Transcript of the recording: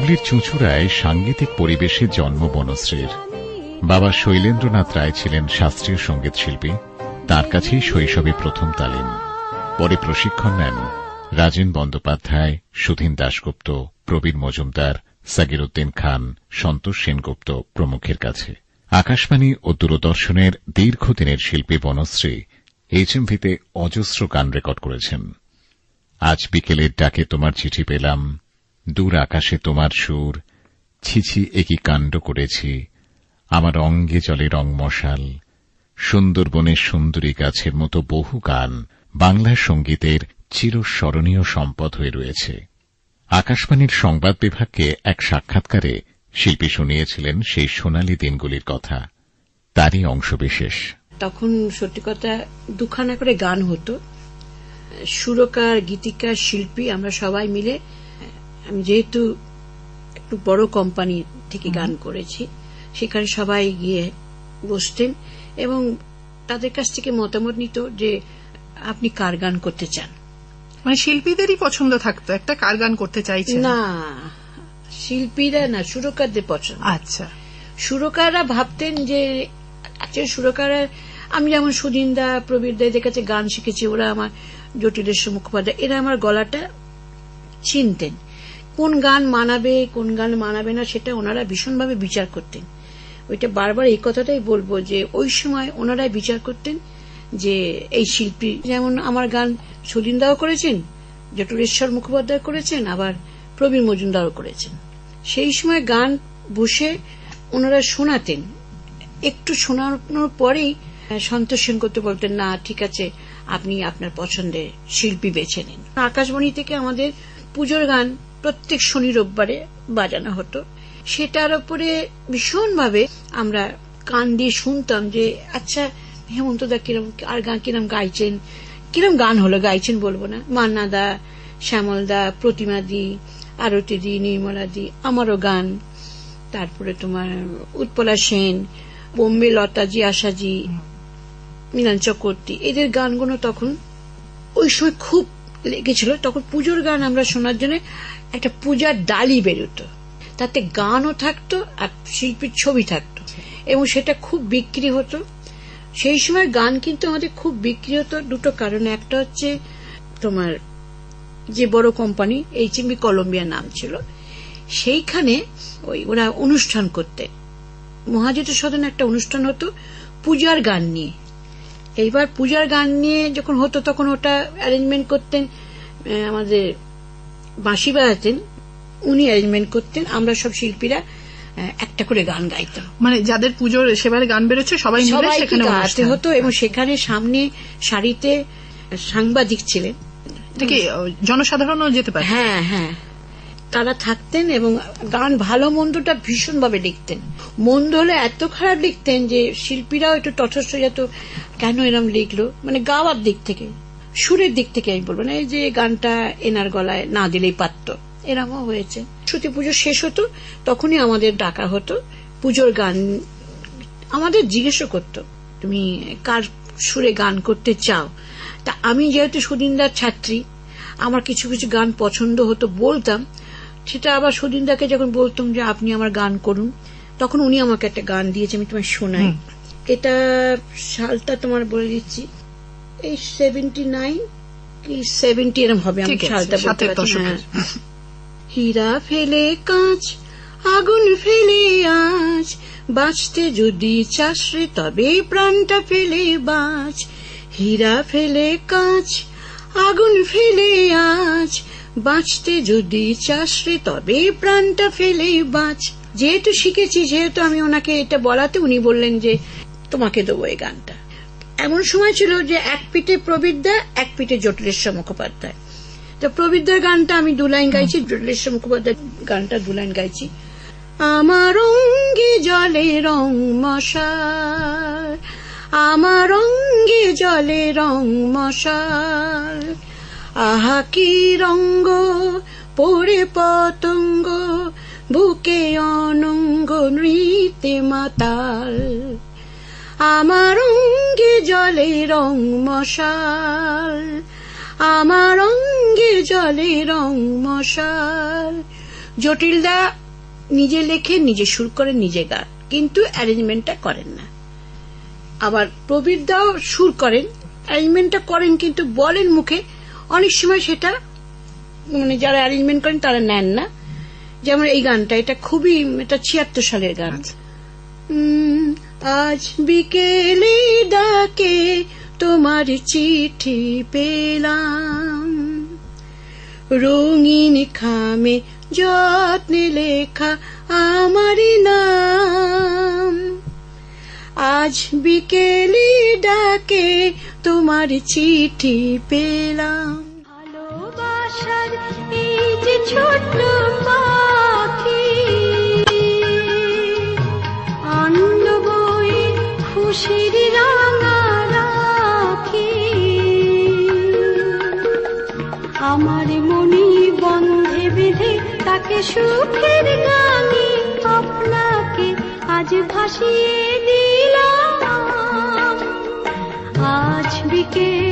হুগলির চুঁচুড়ায় সাংগীতিক পরিবেশে জন্ম বনশ্রীর। বাবা শৈলেন্দ্রনাথ রায় ছিলেন শাস্ত্রীয় সঙ্গীত শিল্পী। তাঁর কাছেই শৈশবে প্রথম তালিম। পরে প্রশিক্ষণ নেন রাজেন বন্দ্যোপাধ্যায়, সুধীন দাশগুপ্ত, প্রবীর মজুমদার, সাগির উদ্দিন খান, সন্তোষ সেনগুপ্ত প্রমুখের কাছে। আকাশবাণী ও দূরদর্শনের দীর্ঘদিনের শিল্পী বনশ্রী HMV-তে অজস্র গান রেকর্ড করেছেন। আজ বিকেলের ডাকে তোমার চিঠি পেলাম, দূর আকাশে তোমার সুর, ছিছি একই কাণ্ড করেছি, আমার অঙ্গে জলে রং মশাল, সুন্দরবনের সুন্দরী গাছের মতো বহু গান বাংলা সঙ্গীতের চিরস্মরণীয় সম্পদ হয়ে রয়েছে। আকাশবাণীর সংবাদ বিভাগকে এক সাক্ষাৎকারে শিল্পী শুনিয়েছিলেন সেই সোনালী দিনগুলির কথা। তারই অংশবিশেষ। তখন সত্যি কথা দুখানা করে গান হতো, সুরকার, গীতিকার, শিল্পী আমরা সবাই মিলে। আমি যেহেতু একটু বড় কোম্পানি থেকে গান করেছি, সেখানে সবাই গিয়ে বসতেন এবং তাদের কাছ থেকে মতামত নিত যে আপনি কার গান করতে চান। মানে শিল্পীদেরই পছন্দ থাকতো একটা কার গান করতে চাইছে? না, শিল্পীরা না, সুরকারদের পছন্দ। আচ্ছা, সুরকাররা ভাবতেন যে সুরকাররা, আমি যেমন সুধীনদা, প্রবীরদা এদের কাছে গান শিখেছি, ওরা আমার জটিলেশ্বর মুখোপাধ্যায়, এরা আমার গলাটা চিনতেন। কোন গান মানাবে কোন গান মানাবে না সেটা ওনারা ভীষণভাবে বিচার করতেন। ওইটা বারবার এই কথাটাই বলবো যে ওই সময় ওনারাই বিচার করতেন যে এই শিল্পী, যেমন আমার গান সুধীনদাও করেছেন, জটিলেশ্বর মুখোপাধ্যায় করেছেন, আবার প্রবীর মজুমদারও করেছেন। সেই সময় গান বসে ওনারা শোনাতেন। একটু শোনানোর পরেই সন্তোষ সেনগুপ্ত বলতেন, না ঠিক আছে, আপনি আপনার পছন্দের শিল্পী বেছে নিন। আকাশবাণী থেকে আমাদের পুজোর গান প্রত্যেক শনি রোববারে বাজানো হতো। সেটার উপরে ভীষণভাবে আমরা কান দিয়ে শুনতাম যে আচ্ছা হেমন্তদা কিরম আর গান কিরম গাইছেন, কিরম গান হলো গাইছেন বলবো না, মান্নাদা, শ্যামলদা, প্রতিমাদি, আরতিদি, নির্মলাদি, আমারও গান, তারপরে তোমার উৎপলা সেন, বোম্বে লতাজি, আশাজি, মৃণাল চক্রবর্তী, এদের গানগুলো তখন ওই সময় খুব লেগেছিল। তখন পুজোর গান আমরা শোনার জন্য একটা পূজার ডালি বেরোতো, তাতে গানও থাকতো আর শিল্পীর ছবি থাকতো এবং সেটা খুব বিক্রি হতো। সেই সময় গান কিন্তু আমাদের খুব বিক্রি হতো দুটো কারণে। একটা হচ্ছে তোমার যে বড় কোম্পানি HMV কলম্বিয়া নাম ছিল, সেইখানে ওরা অনুষ্ঠান করতে, মহাজিত সদনে একটা অনুষ্ঠান হতো পূজার গান নিয়ে। এইবার পূজার গান নিয়ে যখন হতো তখন ওটা অ্যারেঞ্জমেন্ট করতেন আমাদের বাঁশি বাজাতেন, উনি অ্যারেঞ্জমেন্ট করতেন, আমরা সব শিল্পীরা একটা করে গান গাইতাম। মানে যাদের পুজোর সেবারে গান বেরোচ্ছে সবাই মিলে সেখানে গাইতে হতো এবং সেখানে সামনে সারিতে সাংবাদিক ছিলেন, জনসাধারণও যেতে পারে। হ্যাঁ হ্যাঁ, তারা থাকতেন এবং গান ভালো মন্দটা ভীষণভাবে লিখতেন। মন্দ হলে এত খারাপ লিখতেন যে শিল্পীরাও একটু তটস্থ যেত, কেন এরম লিখলো, মানে গাওয়ার দিক থেকে, সুরের দিক থেকে আমি বলবো না, এই যে গানটা এনার গলায় না দিলেই পারত, এরমও হয়েছে। সত্যি পুজো শেষ হতো তখনই আমাদের ডাকা হতো পুজোর গান। আমাদের জিজ্ঞেসও করতো তুমি কার সুরে গান করতে চাও। তা আমি যেহেতু সুধীনদার ছাত্রী, আমার কিছু কিছু গান পছন্দ হতো, বলতাম। সেটা আবার সুধীনদাকে যখন বলতাম যে আপনি আমার গান করুন, তখন উনি আমাকে একটা গান দিয়েছে, আমি তোমায় শোনাই। এটা সালটা তোমার বলে দিচ্ছি, এই 79 কি 70 এরম হবে, আমি সালটা বলতে পারছি না। হীরা ফেলে কাঁচ, আগুন ফেলে আজ, বাঁচতে যদি চাস রে তবে প্রাণটা ফেলে বাঁচ। হীরা ফেলে কাঁচ, আগুন ফেলে আজ, বাঁচতে যদি চাস রে তবে প্রাণটা ফেলে বাঁচ। যেহেতু শিখেছি, যেহেতু আমি ওনাকে এটা বলাতে উনি বললেন যে তোমাকে দেবো এই গানটা। এমন সময় ছিল যে এক পিঠে প্রবীরদা, এক পিঠে জটিলেশ্বর মুখোপাধ্যায়। তো প্রবীরদার গানটা আমি 2 লাইন গাইছি, জটিলেশ্বর মুখোপাধ্যায় গানটা 2 লাইন গাইছি। আমার অঙ্গে জলে রং মশাল, আমার অঙ্গে জলে রং মশাল, আহা কি রঙ্গ পড়ে পতঙ্গ, বুকে অনঙ্গ নৃত্যে মাতাল। আমার অঙ্গে জলে রং মশাল, আমার অঙ্গে জলে রং মশাল, জটিলদা নিজে লেখে, নিজে সুর করেন, নিজে গান, কিন্তু অ্যারেঞ্জমেন্টটা করেন না। আবার প্রবীরদাও সুর করেন, অ্যারেঞ্জমেন্টটা করেন, কিন্তু বলেন মুখে, অনেক সময় সেটা মানে যারা অ্যারেঞ্জমেন্ট করেন তারা নেন না। যেমন এই গানটা, এটা খুবই, এটা 76 সালের গান। আজ বিকেলে ডাকে তোমার চিঠি পেলাম, রঙিন খামে যত্নে লেখা আমার নাম। আজ বিকেলে ডাকে তোমার চিঠি পেলাম। ভালোবাসার এই যে ছোট্ট পাখি, আনন্দ বয়ে খুশির রাঙা রাখি, আমার মনি বন্ধে বেঁধে তাকে সুখের গানে আপনাকে আজ ভাসিয়ে দিলাম। আজ বিকেল